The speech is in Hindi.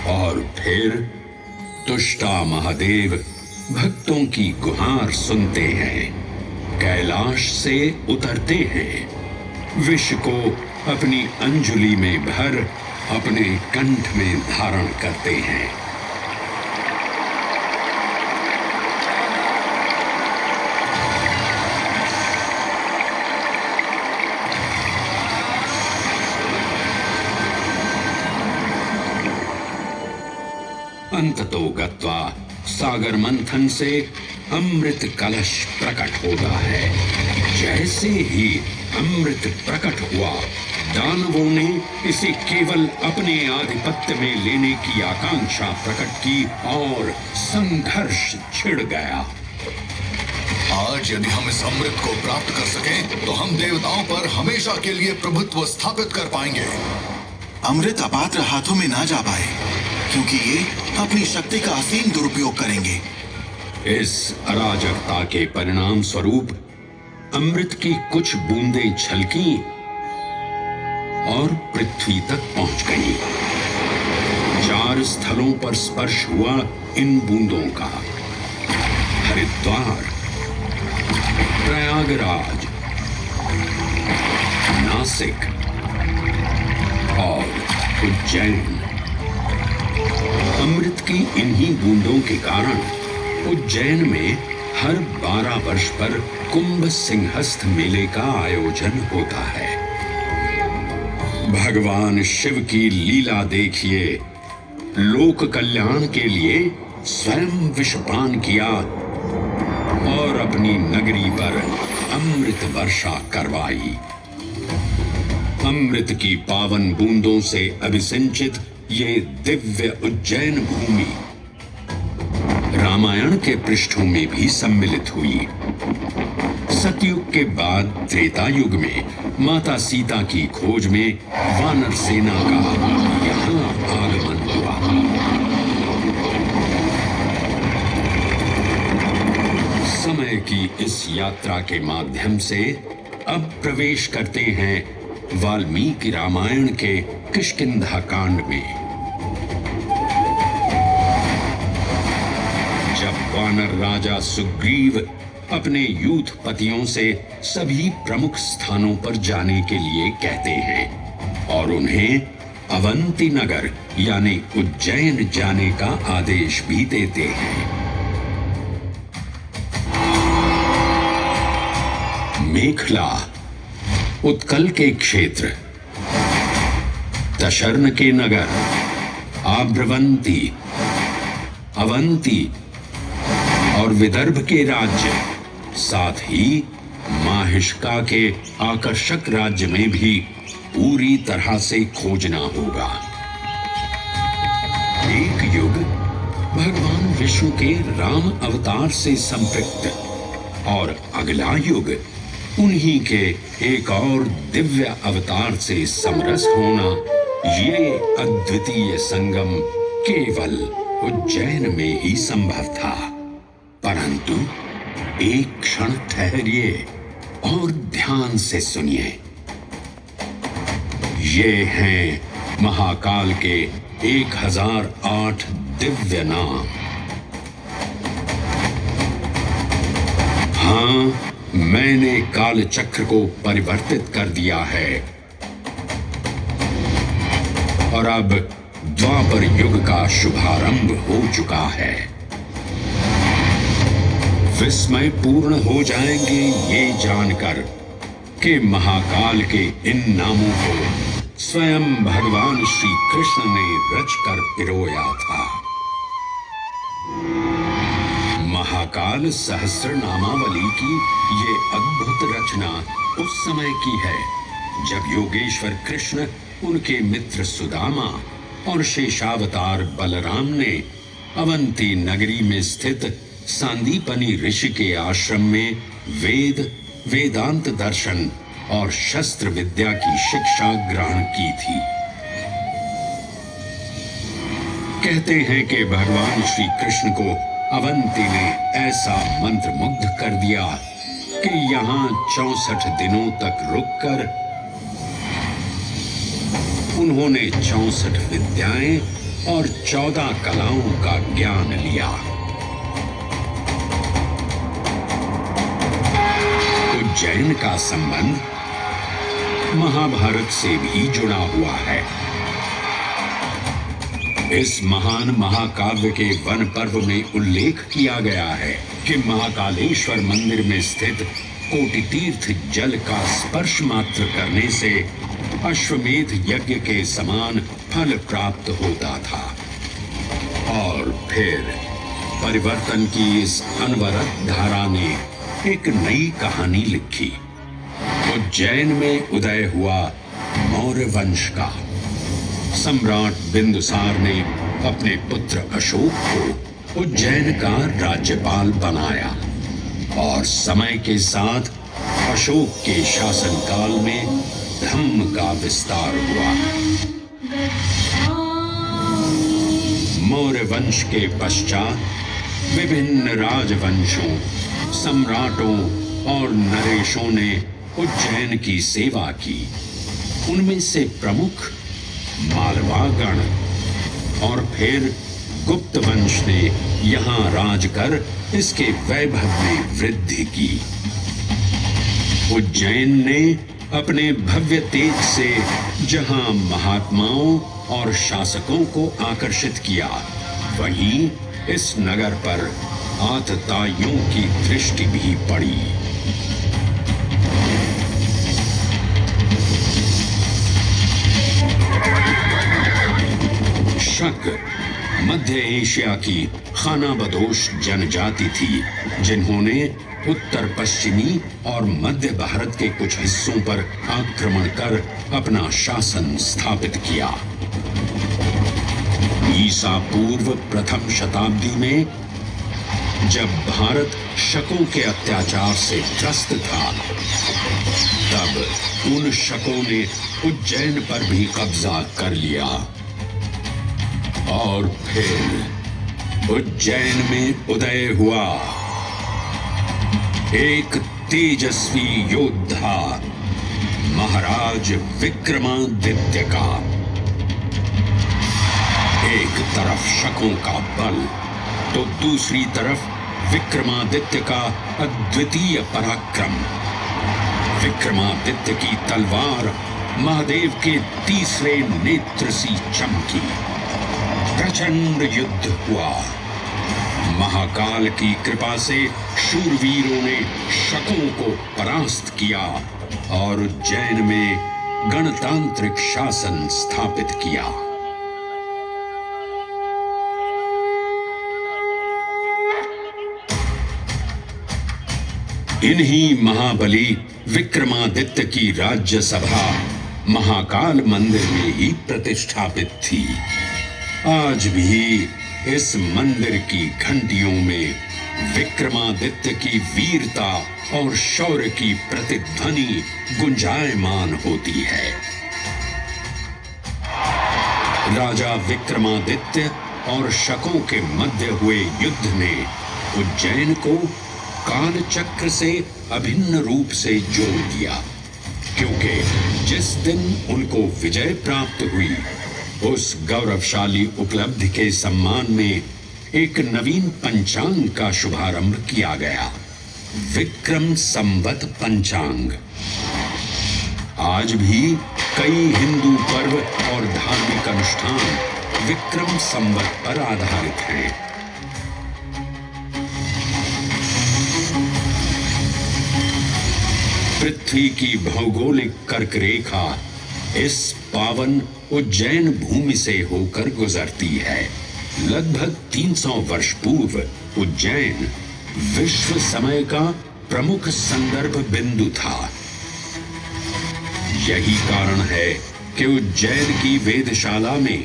और फिर तुष्टा महादेव भक्तों की गुहार सुनते हैं, कैलाश से उतरते हैं, विष को अपनी अंजुलि में भर अपने कंठ में धारण करते हैं। अंततो गत्वा सागर मंथन से अमृत कलश प्रकट होता है। जैसे ही अमृत प्रकट हुआ, दानवों ने इसे केवल अपने आधिपत्य में लेने की आकांक्षा प्रकट की और संघर्ष छिड़ गया। आज यदि हम इस अमृत को प्राप्त कर सकें, तो हम देवताओं पर हमेशा के लिए प्रभुत्व स्थापित कर पाएंगे। अमृत अपात्र हाथों में ना जा पाए, क्योंकि ये अपनी शक्ति का असीम दुरुपयोग करेंगे। इस अराजकता के परिणाम स्वरूप अमृत की कुछ बूंदें छलकी और पृथ्वी तक पहुंच गईं। 4 स्थलों पर स्पर्श हुआ इन बूंदों का। हरिद्वार, प्रयागराज, नासिक और उज्जैन। अमृत की इन्हीं बूंदों के कारण उज्जैन में हर 12 वर्ष पर कुंभ सिंहस्थ मेले का आयोजन होता है। भगवान शिव की लीला देखिए। लोक कल्याण के लिए स्वयं विषपान किया और अपनी नगरी पर अमृत वर्षा करवाई। अमृत की पावन बूंदों से अभिसिंचित ये दिव्य उज्जैन भूमि रामायण के पृष्ठों में भी सम्मिलित हुई। सतयुग के बाद त्रेता युग में माता सीता की खोज में वानर सेना का यहाँ आगमन हुआ। समय की इस यात्रा के माध्यम से अब प्रवेश करते हैं वाल्मीकि रामायण के किष्किंधा कांड में। जब वानर राजा सुग्रीव अपने यूथपतियों से सभी प्रमुख स्थानों पर जाने के लिए कहते हैं और उन्हें अवंती नगर यानी उज्जैन जाने का आदेश भी देते हैं। मेखला उत्कल के क्षेत्र, दशर्न के नगर, आभ्रवंती, अवंती और विदर्भ के राज्य, साथ ही माहिष्का के आकर्षक राज्य में भी पूरी तरह से खोजना होगा। एक युग भगवान विष्णु के राम अवतार से संपृक्त और अगला युग उन्हीं के एक और दिव्य अवतार से समरस होना, ये अद्वितीय संगम केवल उज्जैन में ही संभव था। परंतु एक क्षण ठहरिए और ध्यान से सुनिए। ये हैं महाकाल के 1008 दिव्य नाम। हाँ, मैंने काल चक्र को परिवर्तित कर दिया है और अब द्वापर युग का शुभारंभ हो चुका है। विस्मय पूर्ण हो जाएंगे ये जानकर कि महाकाल के इन नामों को स्वयं भगवान श्री कृष्ण ने रचकर पिरोया था। महाकाल सहस्र नामावली की ये अद्भुत रचना उस समय की है जब योगेश्वर कृष्ण, उनके मित्र सुदामा और शेषावतार बलराम ने अवंती नगरी में स्थित सांदीपनी ऋषि के आश्रम में वेदांत दर्शन और शस्त्र विद्या की शिक्षा ग्रहण की थी। कहते हैं कि भगवान श्री कृष्ण को अवंती ने ऐसा मंत्र मुग्ध कर दिया कि यहाँ 64 दिनों तक रुककर उन्होंने 64 विद्याएं और 14 कलाओं का ज्ञान लिया। उज्जैन का संबंध महाभारत से भी जुड़ा हुआ है। इस महान महाकाव्य के वन पर्व में उल्लेख किया गया है कि महाकालेश्वर मंदिर में स्थित कोटि तीर्थ जल का स्पर्श मात्र करने से अश्वमेध यज्ञ के समान फल प्राप्त होता था। और फिर परिवर्तन की इस अनवरत धारा ने एक नई कहानी लिखी। उज्जैन में उदय हुआ मौर्य वंश का। सम्राट बिंदुसार ने अपने पुत्र अशोक को उज्जैन का राज्यपाल बनाया और समय के साथ अशोक के शासनकाल में धम्म का विस्तार हुआ। मौर्य वंश के पश्चात विभिन्न राजवंशों, सम्राटों और नरेशों ने उज्जैन की सेवा की। उनमें से प्रमुख मालवागण और फिर गुप्त वंश ने यहां राज कर इसके वैभव में वृद्धि की। उज्जैन ने अपने भव्य तेज से जहां महात्माओं और शासकों को आकर्षित किया, वहीं इस नगर पर आतताइयों की दृष्टि भी पड़ी। शक मध्य एशिया की खानाबदोश जनजाति थी, जिन्होंने उत्तर पश्चिमी और मध्य भारत के कुछ हिस्सों पर आक्रमण कर अपना शासन स्थापित किया। ईसा पूर्व प्रथम शताब्दी में जब भारत शकों के अत्याचार से त्रस्त था, तब उन शकों ने उज्जैन पर भी कब्जा कर लिया और फिर उज्जैन में उदय हुआ एक तेजस्वी योद्धा, महाराज विक्रमादित्य का। एक तरफ शकों का बल तो दूसरी तरफ विक्रमादित्य का अद्वितीय पराक्रम। विक्रमादित्य की तलवार महादेव के तीसरे नेत्र सी चमकी। प्रचंड युद्ध हुआ। महाकाल की कृपा से शूरवीरों ने शकों को परास्त किया और उज्जैन में गणतांत्रिक शासन स्थापित किया। इन्हीं महाबली विक्रमादित्य की राज्यसभा महाकाल मंदिर में ही प्रतिष्ठापित थी। आज भी इस मंदिर की घंटियों में विक्रमादित्य की वीरता और शौर्य की प्रतिध्वनि गुंजायमान होती है। राजा विक्रमादित्य और शकों के मध्य हुए युद्ध ने उज्जैन को काल चक्र से अभिन्न रूप से जोड़ दिया, क्योंकि जिस दिन उनको विजय प्राप्त हुई, उस गौरवशाली उपलब्धि के सम्मान में एक नवीन पंचांग का शुभारंभ किया गया, विक्रम संवत पंचांग। आज भी कई हिंदू पर्व और धार्मिक अनुष्ठान विक्रम संवत पर आधारित हैं। पृथ्वी की भौगोलिक कर्क रेखा इस पावन उज्जैन भूमि से होकर गुजरती है। लगभग 300 वर्ष पूर्व उज्जैन विश्व समय का प्रमुख संदर्भ बिंदु था। यही कारण है कि उज्जैन की वेधशाला में